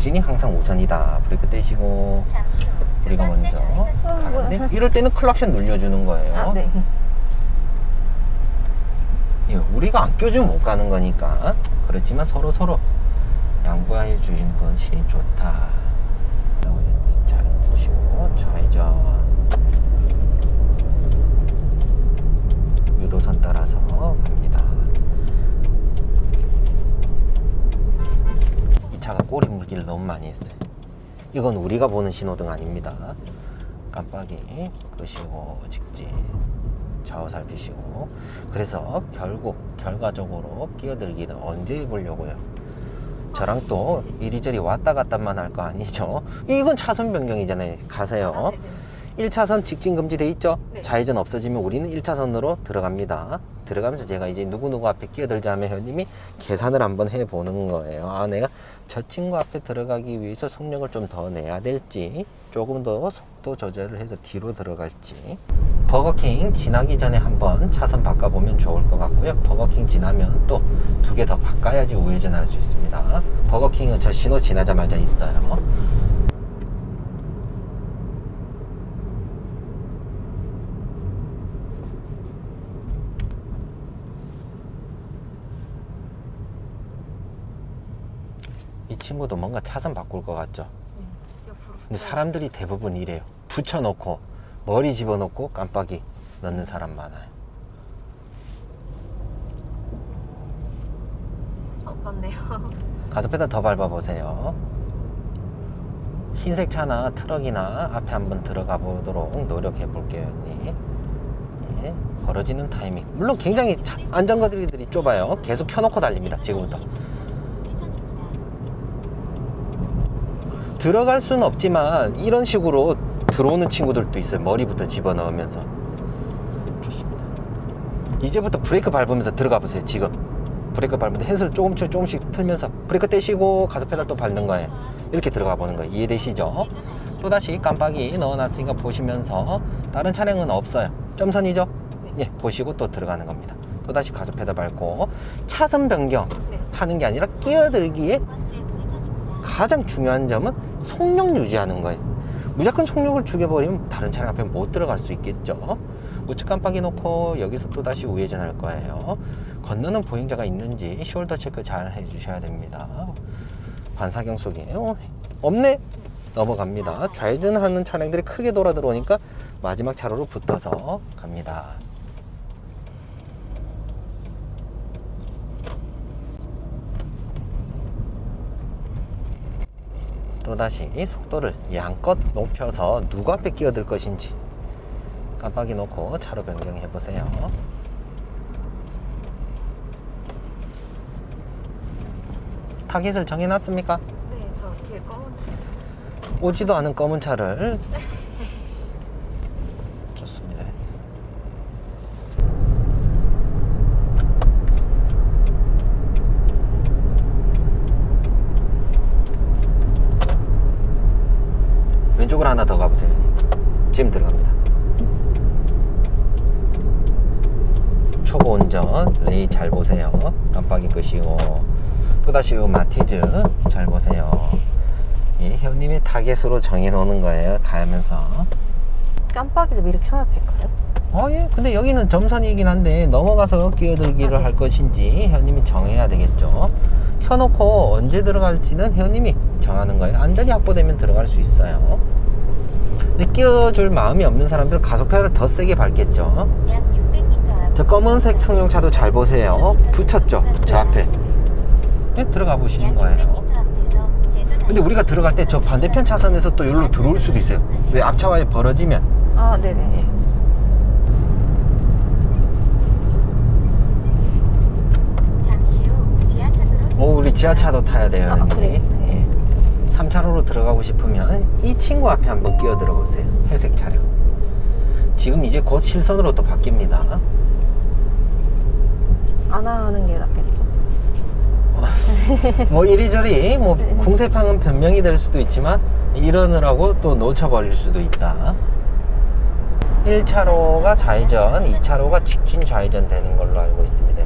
직진이 항상 우선이다. 브레이크 떼시고 우리가 먼저 가는데 이럴 때는 클락션 눌려주는 거예요. 아, 네. 예, 우리가 안 껴주면 못 가는 거니까. 그렇지만 서로 양보해 주시는 것이 좋다. 잘 보시고 좌회전 유도선 따라서 갑니다. 이 차가 꼬리 물기를 너무 많이 했어요. 이건 우리가 보는 신호등 아닙니다. 깜빡이 끄시고 직진 좌우 살피시고. 그래서 결과적으로 끼어들기는 언제 해보려고요? 저랑 또 이리저리 왔다 갔다만 할 거 아니죠? 이건 차선 변경이잖아요. 가세요. 1차선 직진 금지돼 있죠? 네. 좌회전 없어지면 우리는 1차선으로 들어갑니다. 들어가면서 제가 이제 누구누구 앞에 끼어들자 하면 회원님이 계산을 한번 해보는 거예요. 아, 내가 저 친구 앞에 들어가기 위해서 속력을 좀 더 내야 될지, 조금 더 속도 조절을 해서 뒤로 들어갈지. 버거킹 지나기 전에 한번 차선 바꿔보면 좋을 것 같고요. 버거킹 지나면 또 2개 더 바꿔야지 우회전할 수 있습니다. 버거킹은 저 신호 지나자마자 있어요. 이 친구도 뭔가 차선 바꿀 것 같죠? 근데 사람들이 대부분 이래요. 붙여놓고 머리 집어넣고 깜빡이 넣는 사람 많아요. 맞네요. 가속 페달 더 밟아보세요. 흰색 차나 트럭이나 앞에 한번 들어가 보도록 노력해 볼게요. 네. 벌어지는 타이밍. 물론 굉장히 안전거리들이 좁아요. 계속 켜놓고 달립니다. 지금부터. 들어갈 수는 없지만 이런 식으로 들어오는 친구들도 있어요. 머리부터 집어넣으면서. 좋습니다. 이제부터 브레이크 밟으면서 들어가 보세요. 지금 브레이크 밟으면서 핸들 조금씩 틀면서 브레이크 떼시고 가속 페달 또 밟는 거예요. 이렇게 들어가 보는 거예요. 이해되시죠? 또다시 깜빡이 넣어놨으니까 보시면서. 다른 차량은 없어요. 점선이죠? 예, 보시고 또 들어가는 겁니다. 또다시 가속 페달 밟고. 차선 변경 하는 게 아니라 끼어들기에 가장 중요한 점은 속력 유지하는 거예요. 무조건 속력을 죽여버리면 다른 차량 앞에 못 들어갈 수 있겠죠. 우측 깜빡이 놓고 여기서 또다시 우회전할 거예요. 건너는 보행자가 있는지 숄더 체크 잘 해주셔야 됩니다. 반사경속이에요. 없네? 넘어갑니다. 좌회전하는 차량들이 크게 돌아 들어오니까 마지막 차로로 붙어서 갑니다. 또다시 속도를 양껏 높여서 누구 앞에 끼어들 것인지 깜빡이 놓고 차로 변경해 보세요. 타깃을 정해놨습니까? 네, 저 뒤에 검은 차. 오지도 않은 검은 차를. 좋습니다. 왼쪽으로 하나 더 가보세요. 지금 들어갑니다. 초보 운전 레이 잘 보세요. 깜빡이 끄시고. 또다시 요 마티즈 잘 보세요. 예, 회원님의 타겟으로 정해놓는 거예요. 가면서. 깜빡이를 미리 켜놔도 될까요? 예. 근데 여기는 점선이긴 한데 넘어가서 끼어들기를 할 것인지 회원님이 정해야 되겠죠. 켜놓고 언제 들어갈지는 회원님이 정하는 거예요. 안전이 확보되면 들어갈 수 있어요. 근데 끼워줄 마음이 없는 사람들은 가속 페달을 더 세게 밟겠죠. 저 검은색 승용차도 잘 보세요. 붙였죠, 저 앞에. 네, 들어가 보시는 거예요. 근데 우리가 들어갈 때 저 반대편 차선에서 또 여기로 들어올 수도 있어요. 왜 앞차와에 벌어지면. 아, 네네. 예. 우리 지하차도 타야 돼요. 아, 그래요? 네. 예. 3차로로 들어가고 싶으면 이 친구 앞에 한번 끼어들어 보세요. 회색 차량. 지금 이제 곧 실선으로 또 바뀝니다. 안 하는 게 낫겠죠. 뭐 이리저리 뭐 네. 궁세팡은 변명이 될 수도 있지만 이러느라고 또 놓쳐버릴 수도 있다. 1차로가 좌회전, 2차로가 직진 좌회전 되는 걸로 알고 있습니다.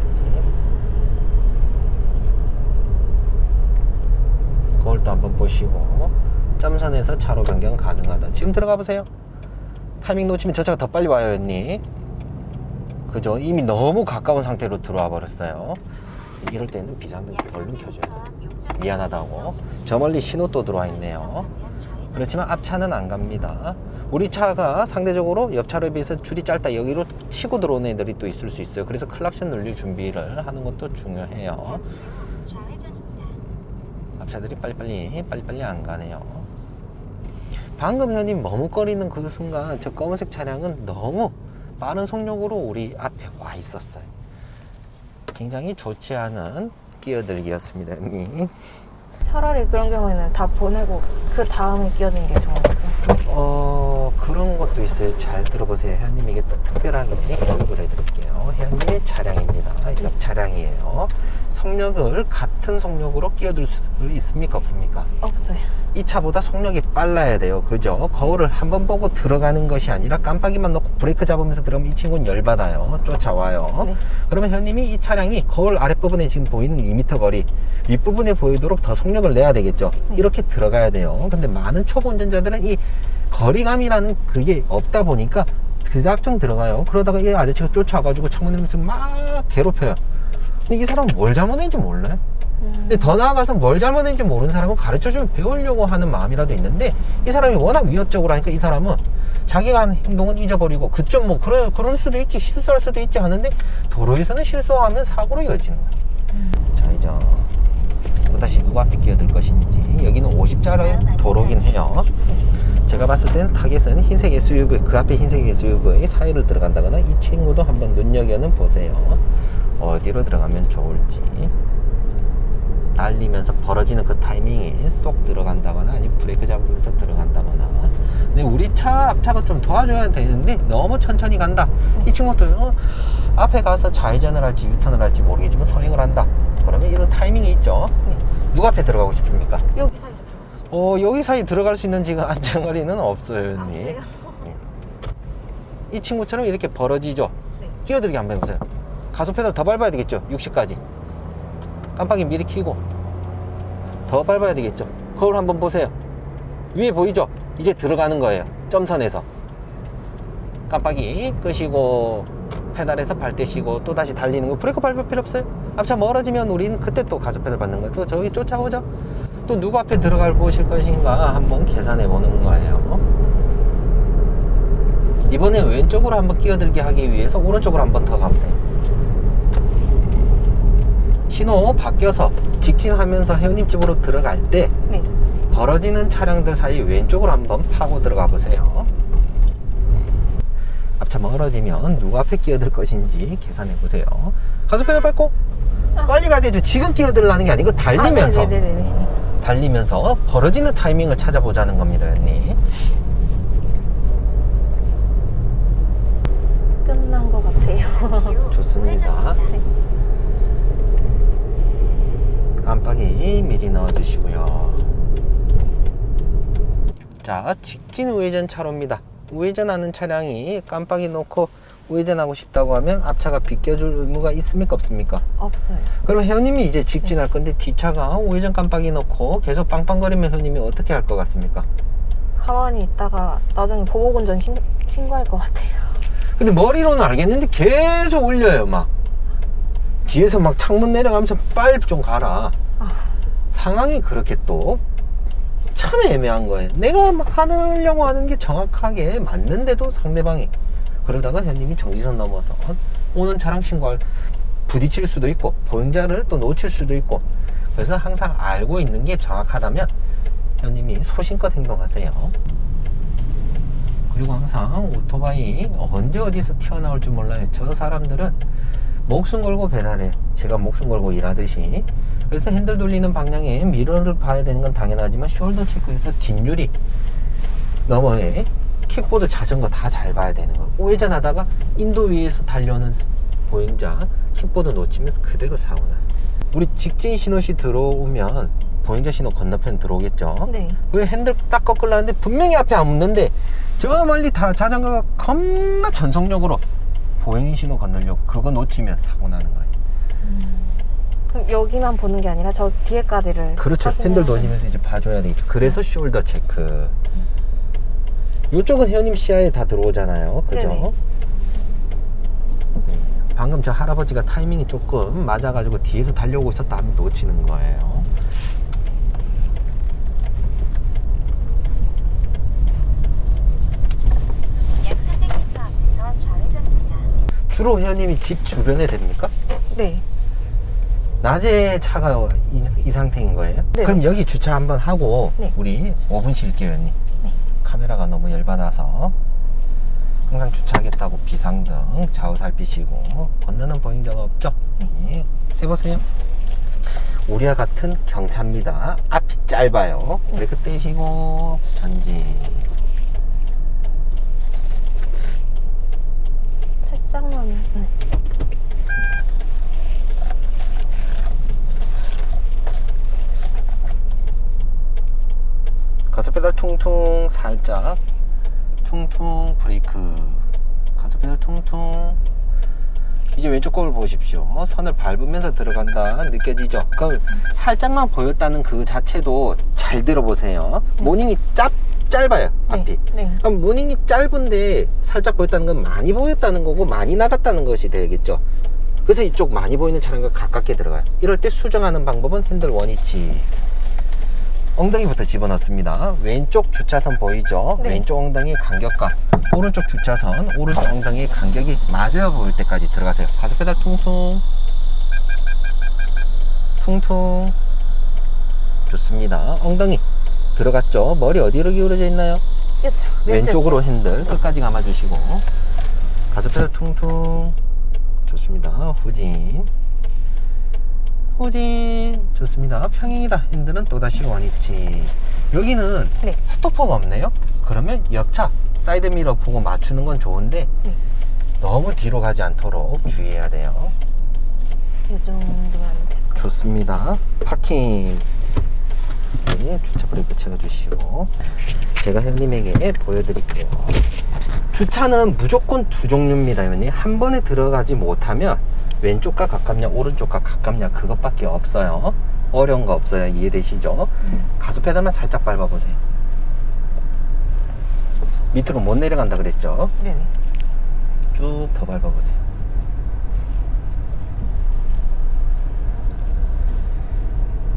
그걸 또 한번 한번 보시고 점선에서 차로 변경 가능하다. 지금 들어가 보세요. 타이밍 놓치면 저 차가 더 빨리 와요, 언니. 그죠? 이미 너무 가까운 상태로 들어와 버렸어요. 이럴 때는 비상등 얼른 켜줘야 돼요. 미안하다고. 저 멀리 신호 또 들어와 있네요. 그렇지만 앞차는 안 갑니다. 우리 차가 상대적으로 옆차로에 비해서 줄이 짧다. 여기로 치고 들어오는 애들이 또 있을 수 있어요. 그래서 클락션 눌릴 준비를 하는 것도 중요해요. 앞차들이 빨리빨리 안 가네요. 방금 현님 머뭇거리는 그 순간 저 검은색 차량은 너무 빠른 속력으로 우리 앞에 와 있었어요. 굉장히 좋지 않은 끼어들기였습니다, 언니. 차라리 그런 경우에는 다 보내고 그 다음에 끼어든 게 좋은 거죠. 그런 것도 있어요. 잘 들어보세요. 회원님, 이게 또 특별하게 교육을 해드릴게요. 회원님의 차량입니다. 옆 차량이에요. 속력을 같은 속력으로 끼어들 수 있습니까? 없습니까? 없어요. 이 차보다 속력이 빨라야 돼요. 그죠? 거울을 한번 보고 들어가는 것이 아니라 깜빡이만 놓고 브레이크 잡으면서 들어가면 이 친구는 열받아요. 쫓아와요. 네. 그러면 현님이 이 차량이 거울 아랫부분에 지금 보이는 2m 거리 윗부분에 보이도록 더 속력을 내야 되겠죠. 네. 이렇게 들어가야 돼요. 근데 많은 초보 운전자들은 이 거리감이라는 그게 없다 보니까 그작정 들어가요. 그러다가 이 아저씨가 쫓아와가지고 창문 내리면서 막 괴롭혀요. 근데 이 사람은 뭘 잘못했는지 몰라요. 근데 더 나아가서 뭘 잘못했는지 모르는 사람은 가르쳐주면 배우려고 하는 마음이라도 있는데 이 사람이 워낙 위협적으로 하니까 이 사람은 자기가 한 행동은 잊어버리고 그쪽 뭐 그럴 수도 있지, 실수할 수도 있지 하는데 도로에서는 실수하면 사고로 이어지는 거예요. 자, 이제 또다시 누구 앞에 끼어들 것인지. 여기는 50자의 도로긴 해요. 제가 봤을 때는 타겟은 흰색 SUV, 그 앞에 흰색 SUV 사이를 들어간다거나 이 친구도 한번 눈여겨는 보세요. 어디로 들어가면 좋을지. 달리면서 벌어지는 그 타이밍에 쏙 들어간다거나 아니면 브레이크 잡으면서 들어간다거나. 근데 우리 차 앞차가 좀 도와줘야 되는데 너무 천천히 간다. 이 친구도 앞에 가서 좌회전을 할지 유턴을 할지 모르겠지만 서행을 한다. 그러면 이런 타이밍이 있죠. 네. 누구 앞에 들어가고 싶습니까? 여기 사이로. 여기 사이 들어갈 수 있는 지금 안전거리는 없어요, 언니. 그래요? 이 친구처럼 이렇게 벌어지죠. 네. 끼어들기 한번 해보세요. 가속 페달 더 밟아야 되겠죠. 60까지. 깜빡이 미리 켜고 더 밟아야 되겠죠. 거울 한번 보세요. 위에 보이죠? 이제 들어가는 거예요. 점선에서 깜빡이 끄시고 페달에서 발 떼시고 또 다시 달리는 거. 브레이크 밟을 필요 없어요. 앞차 멀어지면 우리는 그때 또 가속 페달 밟는 거예요. 또 저기 쫓아오죠. 또 누구 앞에 들어갈 보실 것인가 한번 계산해 보는 거예요. 이번에 왼쪽으로 한번 끼어들게 하기 위해서 오른쪽으로 한번 더 가보세요. 신호 바뀌어서 직진하면서 회원님 집으로 들어갈 때 네. 벌어지는 차량들 사이 왼쪽으로 한번 파고 들어가 보세요. 앞차 멀어지면 누구 앞에 끼어들 것인지 계산해 보세요. 가속 페달 밟고 빨리 가야 되죠. 지금 끼어들라는 게 아니고 달리면서 네네네. 달리면서 벌어지는 타이밍을 찾아보자는 겁니다, 언니. 끝난 것 같아요. 좋습니다. 네. 깜빡이 미리 넣어주시고요. 자, 직진 우회전 차로입니다. 우회전하는 차량이 깜빡이 놓고 우회전하고 싶다고 하면 앞차가 비껴줄 의무가 있습니까? 없습니까? 없어요. 그럼 회원님이 이제 직진할 건데 뒤차가 우회전 깜빡이 놓고 계속 빵빵거리면 회원님이 어떻게 할 것 같습니까? 가만히 있다가 나중에 보복운전 신고할 것 같아요. 근데 머리로는 알겠는데 계속 울려요. 막 뒤에서 막 창문 내려가면서 빨리 좀 가라. 상황이 그렇게 또 참 애매한 거예요. 내가 하려고 하는 게 정확하게 맞는데도 상대방이 그러다가 현님이 정지선 넘어서 오는 차량 신고할 부딪힐 수도 있고 보행자를 또 놓칠 수도 있고. 그래서 항상 알고 있는 게 정확하다면 현님이 소신껏 행동하세요. 그리고 항상 오토바이 언제 어디서 튀어나올 줄 몰라요. 저 사람들은 목숨 걸고 배달해요. 제가 목숨 걸고 일하듯이. 그래서 핸들 돌리는 방향에 미러를 봐야 되는 건 당연하지만 숄더 체크해서 뒷유리 너머에 킥보드, 자전거 다 잘 봐야 되는 거. 우회전하다가 인도 위에서 달려오는 보행자 킥보드 놓치면서 그대로 사고 나요. 우리 직진 신호시 들어오면 보행자 신호 건너편 들어오겠죠. 네. 왜 핸들 딱 꺾으려는데 분명히 앞에 안 묻는데 저 멀리 다 자전거가 겁나 전속력으로 보행 신호 건너려고 그거 놓치면 사고 나는 거예요. 그럼 여기만 보는 게 아니라 저 뒤에까지를. 그렇죠. 확인해야 핸들 돼. 돌리면서 이제 봐줘야 되겠죠. 그래서 숄더 체크. 이쪽은 회원님 시야에 다 들어오잖아요. 그죠? 네네. 네. 방금 저 할아버지가 타이밍이 조금 맞아가지고 뒤에서 달려오고 있었다 하면 놓치는 거예요. 약 400m 앞에서 좌회전입니다. 주로 회원님이 집 주변에 됩니까? 네. 낮에 차가 이 상태인 거예요? 네. 그럼 여기 주차 한번 하고 네. 우리 5분 쉴게요, 회원님. 네. 카메라가 너무 열받아서 항상 주차하겠다고 비상등 좌우 살피시고 건너는 보인 적 없죠? 네. 해보세요. 우리와 같은 경차입니다. 앞이 짧아요. 브레이크 떼시고 전진. 살짝만. 네. 가속 페달 퉁퉁 살짝 퉁퉁 브레이크 가속 페달 퉁퉁. 이제 왼쪽 거울 보십시오. 선을 밟으면서 들어간다 느껴지죠? 그럼 살짝만 보였다는 그 자체도 잘 들어보세요. 모닝이 짧아요 앞이. 네. 그럼 모닝이 짧은데 살짝 보였다는 건 많이 보였다는 거고 많이 나갔다는 것이 되겠죠. 그래서 이쪽 많이 보이는 차량과 가깝게 들어가요. 이럴 때 수정하는 방법은 핸들 원위치. 엉덩이부터 집어넣습니다. 왼쪽 주차선 보이죠? 네. 왼쪽 엉덩이 간격과 오른쪽 주차선, 오른쪽 엉덩이 간격이 맞아 보일 때까지 들어가세요. 가속 페달 퉁퉁. 퉁퉁. 좋습니다. 엉덩이 들어갔죠? 머리 어디로 기울어져 있나요? 그렇죠. 왼쪽으로 핸들 끝까지 감아주시고 가속 페달 퉁퉁. 좋습니다. 후진. 후진. 좋습니다. 평행이다. 핸들은 또다시 원위치. 여기는 네. 스토퍼가 없네요. 그러면 옆차 사이드 미러 보고 맞추는 건 좋은데 네. 너무 뒤로 가지 않도록 주의해야 돼요. 이 정도면 될 것 같아요. 좋습니다. 파킹. 네, 주차 브레이크 채워주시고 제가 회원님에게 보여드릴게요. 주차는 무조건 두 종류입니다. 회원님. 한 번에 들어가지 못하면 왼쪽과 가깝냐 오른쪽과 가깝냐 그것밖에 없어요. 어려운 거 없어요. 이해되시죠? 가속 페달만 살짝 밟아보세요. 밑으로 못 내려간다 그랬죠? 네네. 쭉 더 밟아보세요.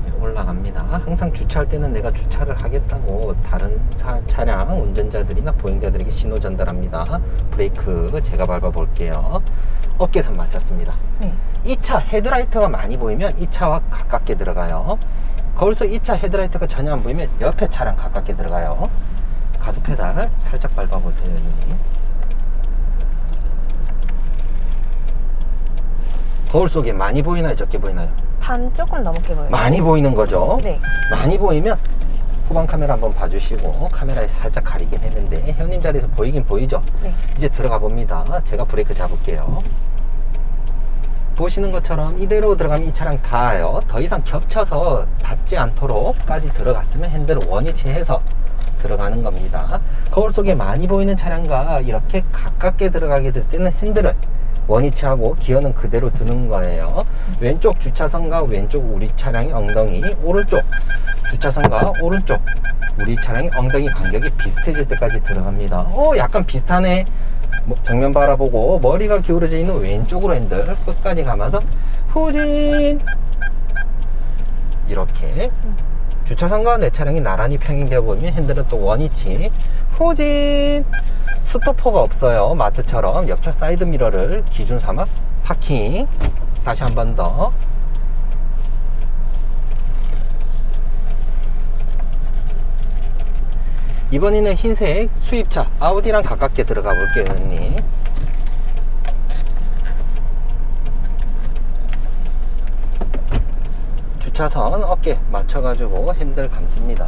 예, 올라갑니다. 항상 주차할 때는 내가 주차를 하겠다고 다른 차량 운전자들이나 보행자들에게 신호 전달합니다. 브레이크 제가 밟아볼게요. 어깨선 맞췄습니다. 네. 이 차 헤드라이트가 많이 보이면 이 차와 가깝게 들어가요. 거기서 이 차 헤드라이트가 전혀 안 보이면 옆에 차랑 가깝게 들어가요. 가속 페달 살짝 밟아보세요. 여기. 거울 속에 많이 보이나요? 적게 보이나요? 반 조금 넘게 보여요. 많이 보이는 거죠. 네. 많이 보이면 후방 카메라 한번 봐주시고 카메라에 살짝 가리긴 했는데 회원님 자리에서 보이긴 보이죠? 네. 이제 들어가 봅니다. 제가 브레이크 잡을게요. 보시는 것처럼 이대로 들어가면 이 차량 닿아요. 더 이상 겹쳐서 닿지 않도록까지 들어갔으면 핸들을 원위치해서 들어가는 겁니다. 거울 속에 많이 보이는 차량과 이렇게 가깝게 들어가게 될 때는 핸들을 원위치하고 기어는 그대로 두는 거예요. 왼쪽 주차선과 왼쪽 우리 차량의 엉덩이, 오른쪽 주차선과 오른쪽 우리 차량의 엉덩이 간격이 비슷해질 때까지 들어갑니다. 약간 비슷하네. 정면 바라보고 머리가 기울어져 있는 왼쪽으로 핸들 끝까지 감아서 후진. 이렇게 주차선과 내 차량이 나란히 평행되어 보이면 핸들은 또 원위치. 후진. 스토퍼가 없어요. 마트처럼 옆차 사이드 미러를 기준 삼아 파킹. 다시 한 번 더. 이번에는 흰색 수입차 아우디랑 가깝게 들어가 볼게요, 형님. 주차선 어깨 맞춰가지고 핸들 감습니다.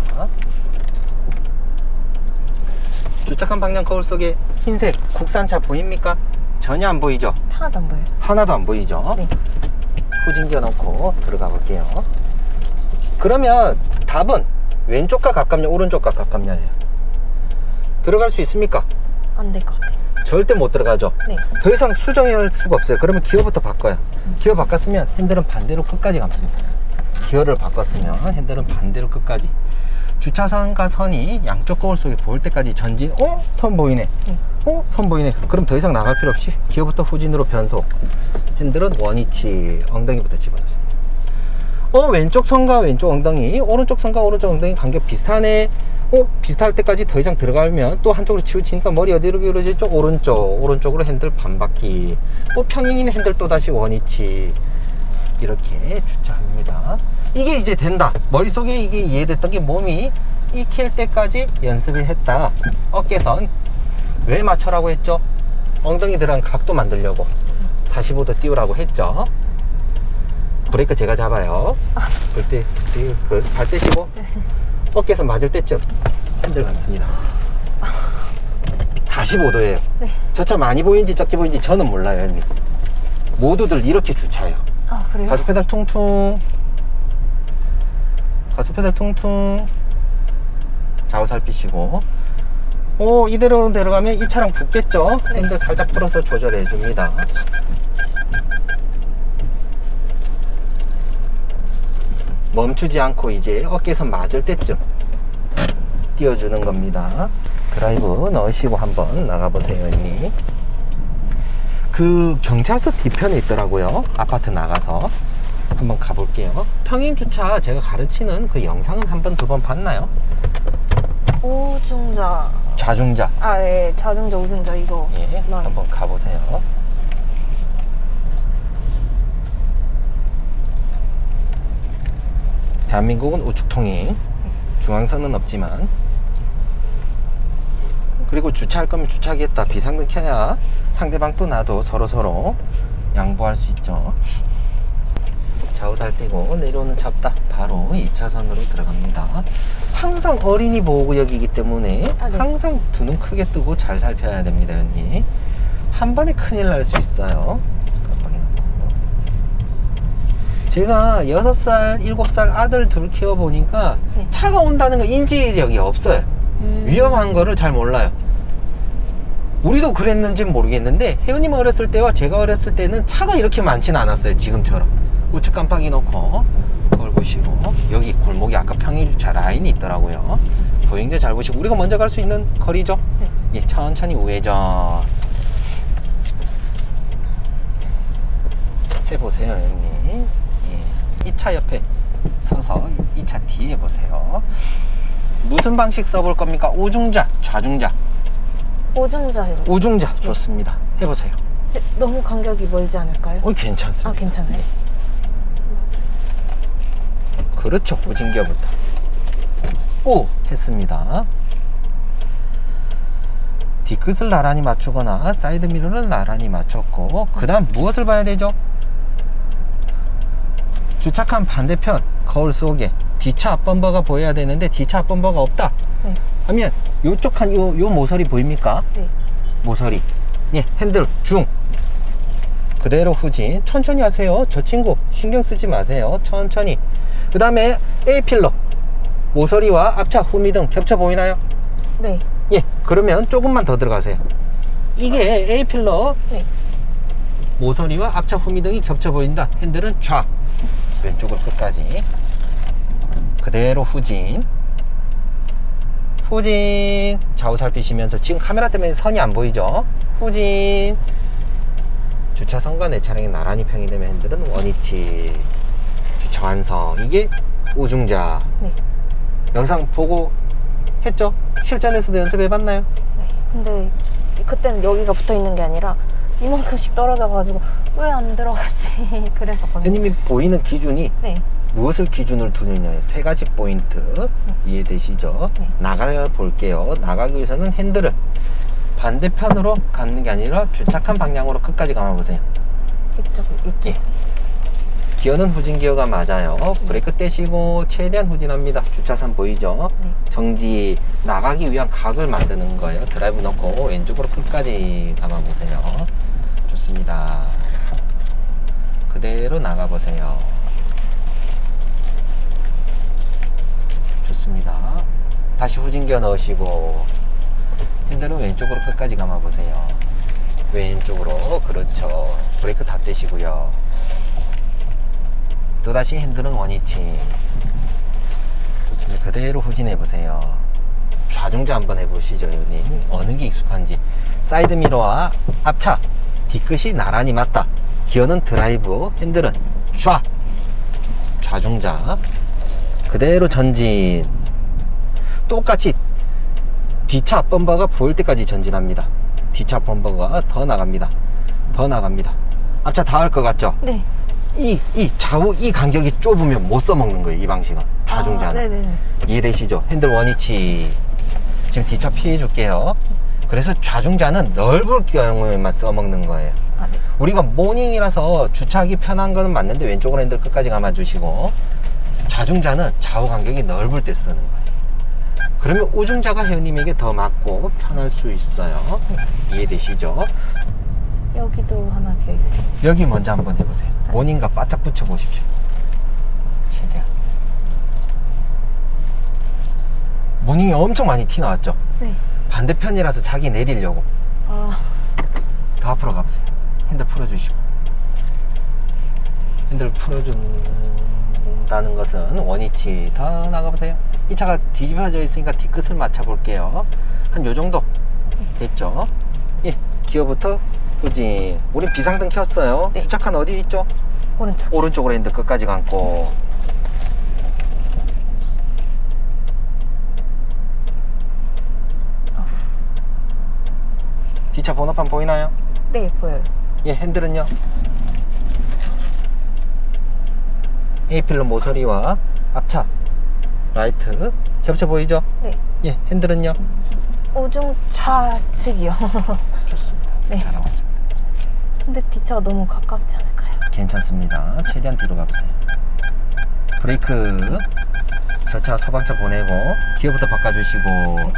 주차한 방향 거울 속에 흰색 국산차 보입니까? 전혀 안 보이죠? 하나도 안 보여요. 하나도 안 보이죠? 네. 후진기어 넣고 들어가 볼게요. 그러면 답은 왼쪽과 가깝냐 오른쪽과 가깝냐예요. 들어갈 수 있습니까? 안 될 것 같아요. 절대 못 들어가죠. 네. 더 이상 수정할 수가 없어요. 그러면 기어부터 바꿔요. 기어 바꿨으면 핸들은 반대로 끝까지 감습니다. 기어를 바꿨으면 핸들은 반대로 끝까지. 주차선과 선이 양쪽 거울 속에 보일 때까지 전진. 선 보이네. 선 보이네. 그럼 더 이상 나갈 필요 없이 기어부터 후진으로 변속. 핸들은 원위치. 엉덩이부터 집어넣습니다. 왼쪽 선과 왼쪽 엉덩이, 오른쪽 선과 오른쪽 엉덩이 간격 비슷하네. 비슷할 때까지 더 이상 들어가면 또 한쪽으로 치우치니까 머리 어디로 기울어질죠? 오른쪽으로 핸들 반바퀴. 평행인 핸들 또다시 원위치. 이렇게 주차합니다. 이게 이제 된다. 머릿속에 이게 이해됐던 게 몸이 익힐 때까지 연습을 했다. 어깨선 왜 맞춰라고 했죠? 엉덩이 들어간 각도 만들려고 45도 띄우라고 했죠. 브레이크 제가 잡아요. 발 떼시고 어깨선 맞을 때쯤 핸들 감습니다. 45도예요. 네. 저 차 많이 보이는지 적게 보이는지 저는 몰라요, 형님. 모두들 이렇게 주차해요. 아, 그래요? 가속 페달 퉁퉁. 가속 페달 퉁퉁. 좌우 살피시고. 이대로 내려가면 이 차랑 붙겠죠? 네. 핸들 살짝 풀어서 조절해 줍니다. 멈추지 않고 이제 어깨선 맞을 때쯤 띄워주는 겁니다. 드라이브 넣으시고 한번 나가보세요, 형님. 그 경찰서 뒤편에 있더라고요. 아파트 나가서 한번 가볼게요. 평행 주차 제가 가르치는 그 영상은 한 번, 두 번 봤나요? 우중자. 좌중자. 예. 자중자, 우중자 이거. 예, 한번 가보세요. 대한민국은 우측 통행, 중앙선은 없지만. 그리고 주차할 거면 주차하겠다. 비상등 켜야 상대방도 나도 서로 양보할 수 있죠. 좌우 살피고 내려오는 잡다 바로 2차선으로 들어갑니다. 항상 어린이 보호구역이기 때문에 네. 항상 두 눈 크게 뜨고 잘 살펴야 됩니다, 언니. 한 번에 큰일 날 수 있어요. 제가 6살, 7살 아들 둘 키워보니까 네. 차가 온다는 거 인지력이 없어요. 위험한 거를 잘 몰라요. 우리도 그랬는지는 모르겠는데 혜연님 어렸을 때와 제가 어렸을 때는 차가 이렇게 많지는 않았어요. 지금처럼 우측 깜빡이 놓고 거울 보시고, 여기 골목에 아까 평행주차 라인이 있더라고요. 보행자 잘 보시고, 우리가 먼저 갈 수 있는 거리죠. 예, 천천히 우회전 해보세요, 형님. 이 차 옆에 서서 이 차 뒤에 보세요. 무슨 방식 써볼 겁니까? 우중자, 좌중자? 우중자 해요. 우중자 좋습니다. 해보세요. 너무 간격이 멀지 않을까요? 괜찮습니다. 아, 괜찮아요? 그렇죠. 우진기어부터. 했습니다. 뒤끝을 나란히 맞추거나 사이드미러를 나란히 맞췄고, 그 다음 무엇을 봐야 되죠? 주차칸 반대편 거울 속에 뒤차 앞범버가 보여야 되는데 뒤차 앞범버가 없다 네. 하면 요쪽 한 요 모서리 보입니까? 네. 모서리. 예, 핸들 중 그대로 후진 천천히 하세요. 저 친구 신경 쓰지 마세요. 천천히. 그 다음에 A필러 모서리와 앞차 후미등 겹쳐 보이나요? 네. 예, 그러면 조금만 더 들어가세요. 이게 A필러 네. 모서리와 앞차 후미등이 겹쳐 보인다. 핸들은 좌 왼쪽으로 끝까지 그대로 후진. 후진. 좌우 살피시면서, 지금 카메라 때문에 선이 안 보이죠? 후진. 주차선과 내 차량이 나란히 평행되면 핸들은 원위치. 주차 완성. 이게 우중자. 네. 영상 보고 했죠? 실전에서도 연습해봤나요? 네. 근데 그때는 여기가 붙어 있는 게 아니라 이만큼씩 떨어져가지고 왜 안 들어가지 그랬었거든요. 형님이 보이는 기준이 네. 무엇을 기준으로 두느냐, 세 가지 포인트 이해되시죠? 네. 나가 볼게요. 나가기 위해서는 핸들을 반대편으로 가는 게 아니라 주착한 방향으로 끝까지 감아보세요. 이쪽. 예. 기어는 후진 기어가 맞아요. 브레이크 떼시고 최대한 후진합니다. 주차선 보이죠? 네. 정지. 나가기 위한 각을 만드는 거예요. 드라이브 넣고 왼쪽으로 끝까지 감아보세요. 좋습니다. 그대로 나가보세요. 좋습니다. 다시 후진 기어 넣으시고 핸들은 왼쪽으로 끝까지 감아보세요. 왼쪽으로. 그렇죠. 브레이크 다 떼시고요. 또다시 핸들은 원위치. 좋습니다. 그대로 후진해 보세요. 좌중자 한번 해보시죠, 형님. 어느 게 익숙한지. 사이드 미러와 앞차, 뒤끝이 나란히 맞다. 기어는 드라이브, 핸들은 좌중자. 그대로 전진. 똑같이 뒤차 범버가 보일 때까지 전진합니다. 뒤차 범버가 더 나갑니다. 더 나갑니다. 앞차 다 할 것 같죠? 네. 이 좌우 이 간격이 좁으면 못 써먹는 거예요. 이 방식은. 좌중자는. 네네네. 이해되시죠? 핸들 원위치. 지금 뒤차 피해 줄게요. 그래서 좌중자는 넓을 경우에만 써먹는 거예요. 아, 네. 우리가 모닝이라서 주차하기 편한 거는 맞는데 왼쪽으로 핸들 끝까지 감아주시고, 좌중자는 좌우 간격이 넓을 때 쓰는 거예요. 그러면 우중자가 회원님에게 더 맞고 편할 수 있어요. 이해되시죠? 여기도 하나 비어있어요. 여기 먼저 한번 해보세요. 모닝과 바짝 붙여 보십시오. 최대한. 모닝이 엄청 많이 티 나왔죠? 네. 반대편이라서 자기 내리려고. 아, 더 앞으로 가보세요. 핸들 풀어주시고. 핸들 풀어준다는 것은 원위치. 더 나가보세요. 이 차가 뒤집어져 있으니까 뒤끝을 맞춰볼게요. 한 요정도 됐죠? 예, 기어부터 후진. 우린 비상등 켰어요. 네. 주차칸 어디 있죠? 오른쪽. 오른쪽으로 핸들 끝까지 감고. 뒤차 번호판 보이나요? 네, 보여요. 예, 핸들은요? A필러 모서리와 앞차 라이트 겹쳐 보이죠? 네. 예, 핸들은요? 오중 좌측이요. 좋습니다. 네. 잘 나왔습니다. 근데 뒤차가 너무 가깝지 않을까요? 괜찮습니다. 최대한 뒤로 가보세요. 브레이크. 저 차 소방차 보내고 기어부터 바꿔주시고.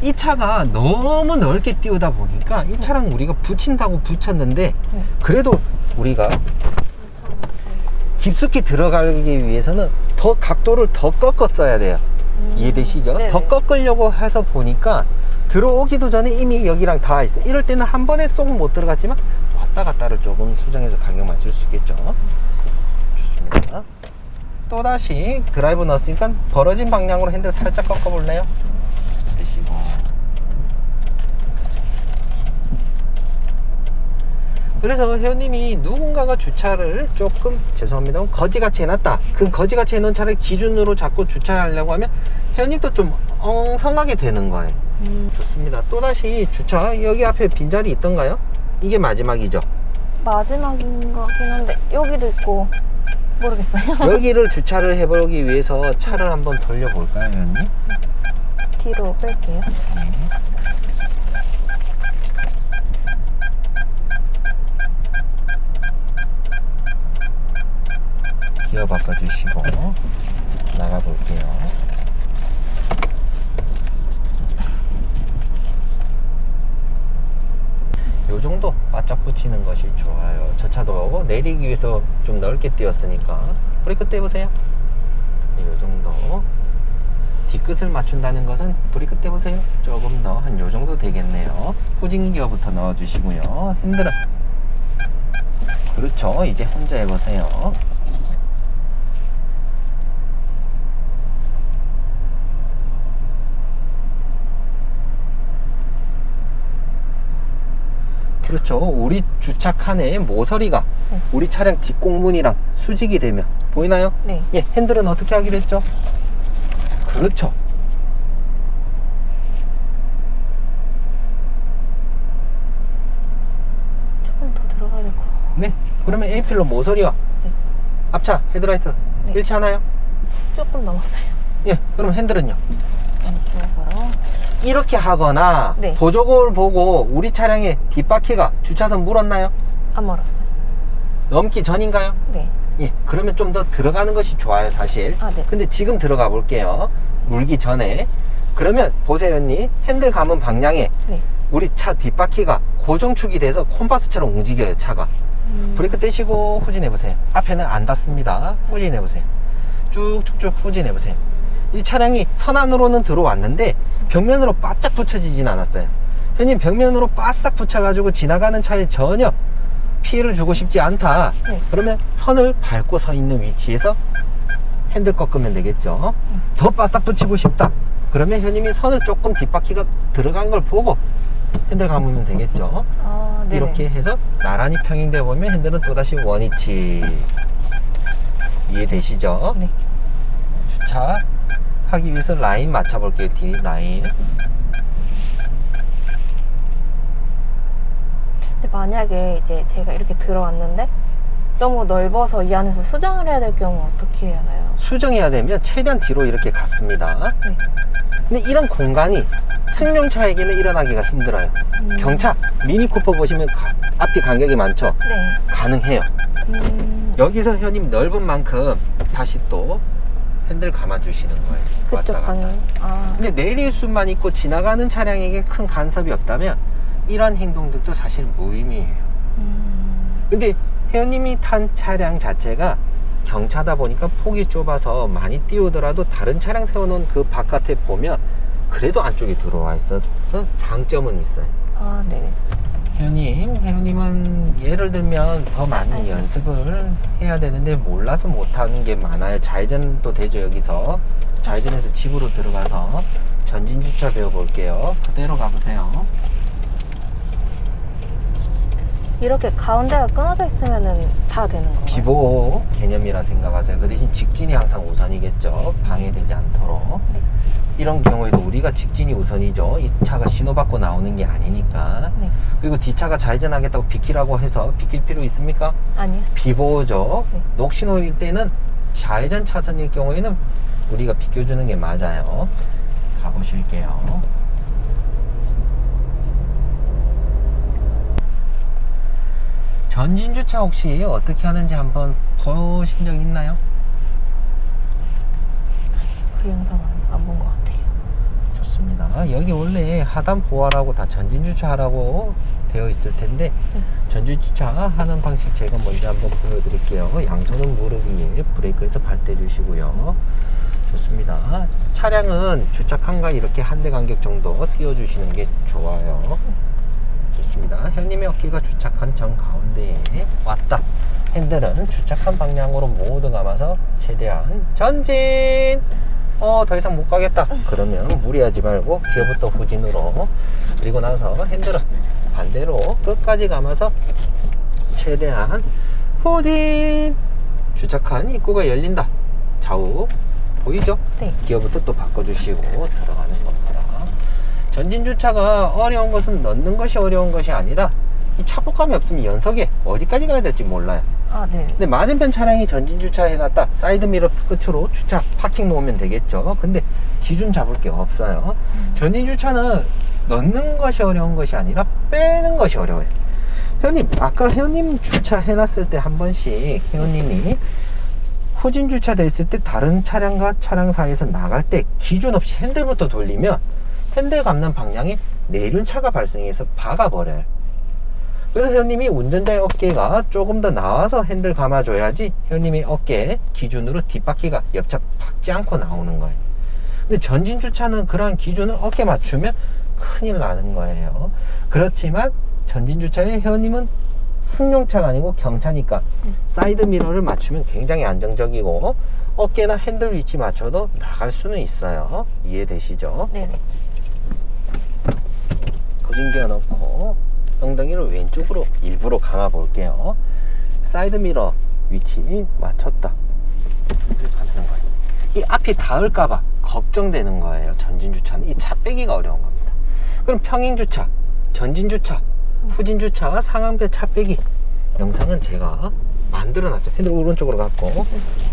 이 차가 너무 넓게 띄우다 보니까 이 차랑 우리가 붙인다고 붙였는데, 네. 그래도 우리가 깊숙이 들어가기 위해서는 더 각도를 더 꺾어 써야 돼요. 이해되시죠? 네네. 더 꺾으려고 해서 보니까 들어오기도 전에 이미 여기랑 닿아 있어요. 이럴 때는 한 번에 쏙 못 들어갔지만 왔다 갔다를 조금 수정해서 간격 맞출 수 있겠죠. 좋습니다. 또다시 드라이브 넣었으니까 벌어진 방향으로 핸들 살짝 꺾어 볼래요? 드시고. 그래서 회원님이 누군가가 주차를 조금, 죄송합니다, 거지같이 해놨다. 그 거지같이 해놓은 차를 기준으로 잡고 주차를 하려고 하면 회원님도 좀 엉성하게 되는 거예요. 좋습니다. 또다시 주차, 여기 앞에 빈자리 있던가요? 이게 마지막이죠. 마지막인 것 같긴 한데 여기도 있고 모르겠어요. 여기를 주차를 해보기 위해서 차를 한번 돌려볼까요, 회원님? 뒤로 뺄게요. 기어 바꿔주시고 나가볼게요. 요 정도 바짝 붙이는 것이 좋아요. 저 차도 내리기 위해서 좀 넓게 띄웠으니까 브레이크 떼보세요. 요 정도. 뒤끝을 맞춘다는 것은 브레이크 떼보세요. 조금 더 한 요 정도 되겠네요. 후진 기어부터 넣어주시고요. 핸들은 그렇죠. 이제 혼자 해보세요. 그렇죠. 우리 주차칸의 모서리가 우리 차량 뒷공문이랑 수직이 되면 보이나요? 네. 예, 핸들은 어떻게 하기로 했죠? 그렇죠. 조금 더 들어가야 될 것 같아요. 네. 그러면 A필러 모서리와 네. 앞차 헤드라이트 네. 일치 하나요? 조금 넘었어요. 예. 그럼 핸들은요? 왼쪽으로. 이렇게 하거나 네. 보조고를 보고 우리 차량의 뒷바퀴가 주차선 물었나요? 안 멀었어요. 넘기 전인가요? 네. 예, 그러면 좀 더 들어가는 것이 좋아요, 사실. 아, 네. 근데 지금 들어가 볼게요. 물기 전에. 그러면 보세요, 언니. 핸들 감은 방향에 네. 우리 차 뒷바퀴가 고정축이 돼서 콤파스처럼 움직여요, 차가. 브레이크 떼시고 후진해보세요. 앞에는 안 닿습니다. 후진해보세요. 쭉쭉쭉 후진해보세요. 이 차량이 선 안으로는 들어왔는데 벽면으로 바짝 붙여지진 않았어요. 형님 벽면으로 바싹 붙여가지고 지나가는 차에 전혀 피해를 주고 싶지 않다. 네. 그러면 선을 밟고 서 있는 위치에서 핸들 꺾으면 되겠죠. 더 바싹 붙이고 싶다. 그러면 형님이 선을 조금 뒷바퀴가 들어간 걸 보고 핸들 감으면 되겠죠. 아, 네네. 이렇게 해서 나란히 평행돼 보면 핸들은 또다시 원위치. 이해되시죠? 네. 주차하기 위해서 라인 맞춰볼게요. D 라인. 근데 만약에 이제 제가 이렇게 들어왔는데 너무 넓어서 이 안에서 수정을 해야 될 경우 어떻게 해야 하나요? 수정해야 되면 최대한 뒤로 이렇게 갔습니다. 네. 근데 이런 공간이 승용차에게는 일어나기가 힘들어요. 경차, 미니쿠퍼 보시면 앞뒤 간격이 많죠? 네. 가능해요. 여기서 형님 넓은 만큼 다시 또 핸들 감아주시는 거예요. 그쪽 왔다 갔다. 가는. 아. 근데 내릴 수만 있고 지나가는 차량에게 큰 간섭이 없다면 이런 행동들도 사실 무의미해요. 근데 회원님이 탄 차량 자체가 경차다 보니까 폭이 좁아서 많이 띄우더라도 다른 차량 세워놓은 그 바깥에 보면 그래도 안쪽에 들어와 있어서 장점은 있어요. 아, 네네. 회원님은 예를 들면 더 많은 연습을 해야 되는데 몰라서 못하는 게 많아요. 좌회전도 되죠. 여기서 좌회전에서 집으로 들어가서 전진주차 배워볼게요. 그대로 가보세요. 이렇게 가운데가 끊어져 있으면은 다 되는 건가요? 비보호 개념이라 생각하세요. 그 대신 직진이 항상 우선이겠죠. 방해되지 않도록. 네. 이런 경우에도 우리가 직진이 우선이죠. 이 차가 신호받고 나오는 게 아니니까. 네. 그리고 뒷차가 좌회전하겠다고 비키라고 해서 비킬 필요 있습니까? 아니요. 비보호죠. 네. 녹신호일 때는 좌회전 차선일 경우에는 우리가 비켜주는 게 맞아요. 가보실게요. 전진주차 혹시 어떻게 하는지 한번 보신 적 있나요? 그 영상은 안 본 것 같아요. 좋습니다. 여기 원래 하단 보호하라고 다 전진주차 하라고 되어 있을 텐데 전진주차 하는 방식 제가 먼저 한번 보여드릴게요. 양손은 무릎 위에 브레이크에서 발 떼주시고요. 좋습니다. 차량은 주차칸과 이렇게 한 대 간격 정도 띄워주시는 게 좋아요. 좋습니다. 형님의 어깨가 주차칸 정 가운데에 왔다. 핸들은 주차칸 방향으로 모두 감아서 최대한 전진. 더 이상 못 가겠다. 그러면 무리하지 말고 기어부터 후진으로. 그리고 나서 핸들은 반대로 끝까지 감아서 최대한 후진. 주차칸 입구가 열린다. 좌우 보이죠? 네. 기어부터 또 바꿔주시고 들어가는 겁니다. 전진 주차가 어려운 것은 넣는 것이 어려운 것이 아니라 이 차폭감이 없으면 연석에 어디까지 가야 될지 몰라요. 아, 네. 근데 맞은편 차량이 전진 주차 해놨다 사이드 미러 끝으로 주차 파킹 놓으면 되겠죠. 근데 기준 잡을 게 없어요. 전진 주차는 넣는 것이 어려운 것이 아니라 빼는 것이 어려워요. 회원님 아까 회원님 주차 해놨을 때 한 번씩 회원님이 후진 주차돼 있을 때 다른 차량과 차량 사이에서 나갈 때 기준 없이 핸들부터 돌리면 핸들 감는 방향에 내륜차가 발생해서 박아버려요. 그래서 회원님이 운전자의 어깨가 조금 더 나와서 핸들 감아줘야지 회원님의 어깨 기준으로 뒷바퀴가 옆차 박지 않고 나오는 거예요. 근데 전진 주차는 그러한 기준을 어깨 맞추면 큰일 나는 거예요. 그렇지만 전진 주차에 회원님은 승용차가 아니고 경차니까 사이드 미러를 맞추면 굉장히 안정적이고 어깨나 핸들 위치 맞춰도 나갈 수는 있어요. 이해되시죠? 네네. 고진기어 넣고 엉덩이를 왼쪽으로 일부러 감아 볼게요. 사이드 미러 위치 맞췄다. 이렇게 가는 거예요. 이 앞이 닿을까봐 걱정되는 거예요. 전진 주차는 이 차 빼기가 어려운 겁니다. 그럼 평행 주차, 전진 주차, 후진 주차, 상황별 차 빼기 영상은 제가 만들어 놨어요. 핸들 오른쪽으로 갖고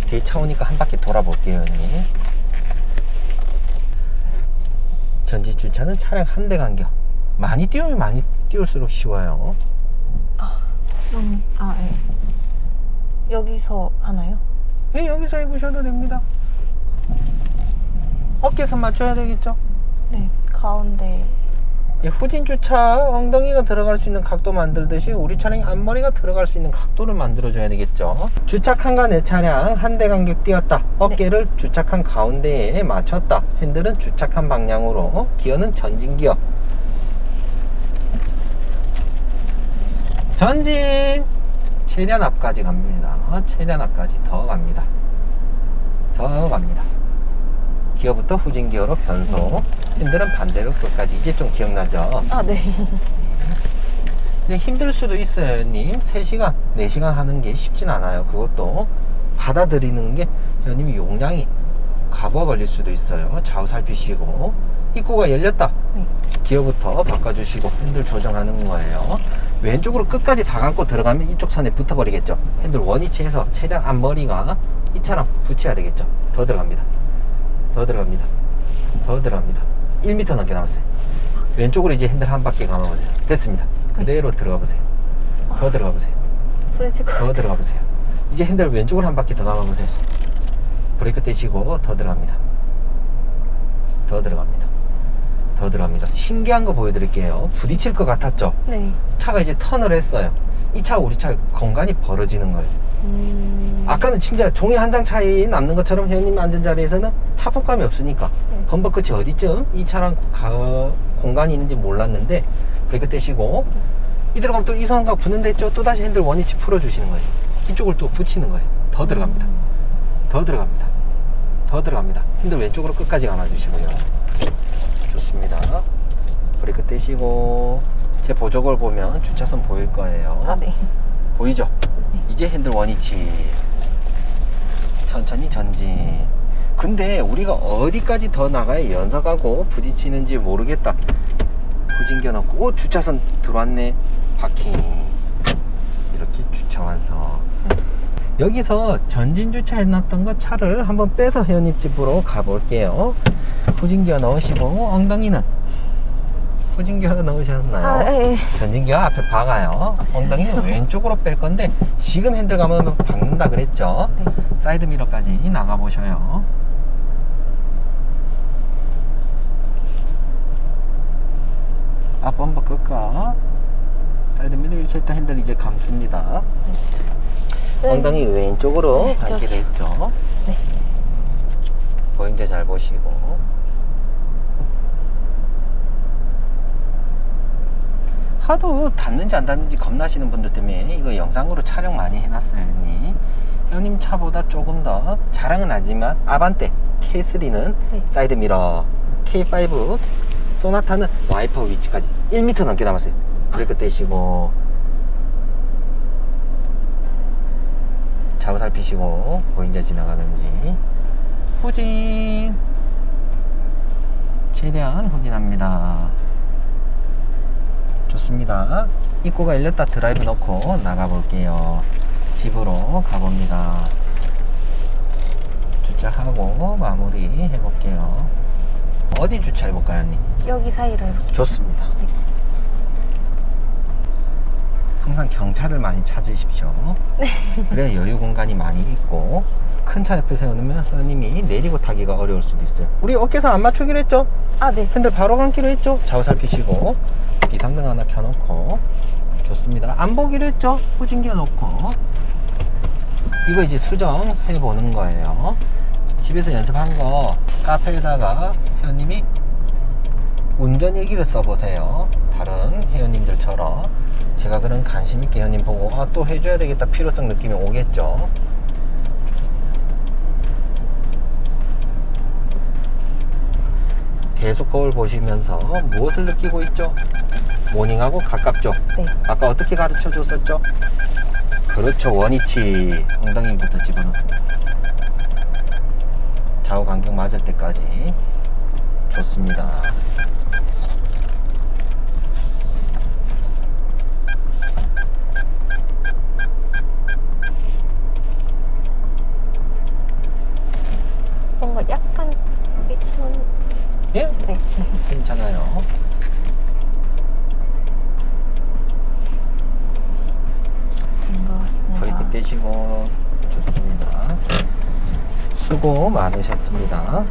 뒤에 차 오니까 한 바퀴 돌아볼게요. 형님. 전진 주차는 차량 한 대 간격. 많이 띄우면 많이 띄울수록 쉬워요. 네. 여기서 하나요? 예, 여기서 해보셔도 됩니다. 어깨선 맞춰야 되겠죠? 네. 가운데. 예, 후진 주차 엉덩이가 들어갈 수 있는 각도 만들듯이 우리 차량이 앞머리가 들어갈 수 있는 각도를 만들어줘야 되겠죠. 주차칸과 내 차량 한 대 간격 띄었다. 어깨를 주차칸 가운데에 맞췄다. 핸들은 주차칸 방향으로, 기어는 전진 기어. 전진. 최대한 앞까지 갑니다. 최대한 앞까지 더 갑니다. 더 갑니다. 기어부터 후진 기어로 변속. 핸들은 반대로 끝까지. 이제 좀 기억나죠? 아, 네. 근데 힘들 수도 있어요, 님. 3시간, 4시간 하는 게 쉽진 않아요. 그것도 받아들이는 게 회원님 용량이 과부하 걸릴 수도 있어요. 좌우 살피시고. 입구가 열렸다. 네. 기어부터 바꿔주시고 핸들 조정하는 거예요. 왼쪽으로 끝까지 다 감고 들어가면 이쪽 선에 붙어버리겠죠. 핸들 원위치해서 최대한 앞머리가 이처럼 붙여야 되겠죠. 더 들어갑니다. 더 들어갑니다. 더 들어갑니다. 1m 넘게 남았어요. 왼쪽으로 이제 핸들 한 바퀴 감아보세요. 됐습니다. 그대로 들어가 보세요. 더 들어가 보세요. 부딪히고. 더 들어가 보세요. 이제 핸들 왼쪽으로 한 바퀴 더 감아보세요. 브레이크 떼시고 더 들어갑니다. 더 들어갑니다. 더 들어갑니다. 신기한 거 보여드릴게요. 부딪힐 것 같았죠? 네. 차가 이제 턴을 했어요. 이 차 우리 차 공간이 벌어지는 거예요. 아까는 진짜 종이 한 장 차이 남는 것처럼 회원님 앉은 자리에서는 차폭감이 없으니까 네. 범버 끝이 어디쯤 이 차랑 공간이 있는지 몰랐는데 브레이크 떼시고 이대로 가면 또 이상한가 붙는데 했죠. 또 다시 핸들 원위치 풀어주시는 거예요. 이쪽을 또 붙이는 거예요. 더 들어갑니다. 더 들어갑니다. 더 들어갑니다. 핸들 왼쪽으로 끝까지 감아주시고요. 좋습니다. 브레이크 떼시고 제 보조걸 보면 주차선 보일 거예요. 아, 네. 보이죠? 이제 핸들 원위치 천천히 전진. 근데 우리가 어디까지 더 나가야 연석하고 부딪히는지 모르겠다. 후진겨 넣고 오 주차선 들어왔네. 파킹. 이렇게 주차 완성. 여기서 전진 주차해 놨던 거 차를 한번 빼서 회원님 집으로 가볼게요. 후진기어 넣으시고 엉덩이는 후진기어 넣으셨나요? 아, 예. 전진기어 앞에 박아요. 엉덩이는 왼쪽으로 뺄 건데 지금 핸들 감으면 박는다 그랬죠? 네. 사이드 미러까지 나가 보셔요. 앞 범버 끝과 사이드 미러 일체했던 핸들 이제 감습니다. 네. 엉덩이 왼쪽으로 네, 감기로 저기요. 했죠. 네. 보임대 잘 보시고. 하도 닿는지 안 닿는지 겁나시는 분들 때문에 이거 영상으로 촬영 많이 해놨어요. 회원님 차보다 조금 더 자랑은 아니지만 아반떼 K3는 네. 사이드 미러, K5 소나타는 와이퍼 위치까지 1m 넘게 남았어요. 브레이크 떼시고 좌우 살피시고 보인자 지나가는지. 후진. 최대한 후진합니다. 좋습니다. 입구가 열렸다. 드라이브 넣고 나가 볼게요. 집으로 가봅니다. 주차하고 마무리 해볼게요. 어디 주차해볼까요, 언니? 여기 사이로 이렇게. 좋습니다. 항상 경차를 많이 찾으십시오. 그래야 여유 공간이 많이 있고 큰 차 옆에 세워놓으면 회원님이 내리고 타기가 어려울 수도 있어요. 우리 어깨선 안 맞추기로 했죠? 아, 네. 핸들 바로 감기로 했죠? 좌우 살피시고 비상등 하나 켜놓고. 좋습니다. 안 보기로 했죠? 후진기어 놓고. 이거 이제 수정해 보는 거예요. 집에서 연습한 거 카페에다가 회원님이 운전 일기를 써보세요. 다른 회원님들처럼. 제가 그런 관심 있게 회원님 보고 아, 또 해줘야 되겠다 필요성 느낌이 오겠죠. 좋습니다. 계속 거울 보시면서 무엇을 느끼고 있죠? 모닝하고 가깝죠? 네. 아까 어떻게 가르쳐 줬었죠? 그렇죠. 원위치. 엉덩이부터 집어넣습니다. 좌우 간격 맞을 때까지. 좋습니다. 뭔가 약간 삐뚤. 예? 네. 괜찮아요. 된 것 같습니다. 브레이크 떼시고. 좋습니다. 수고 많으셨습니다.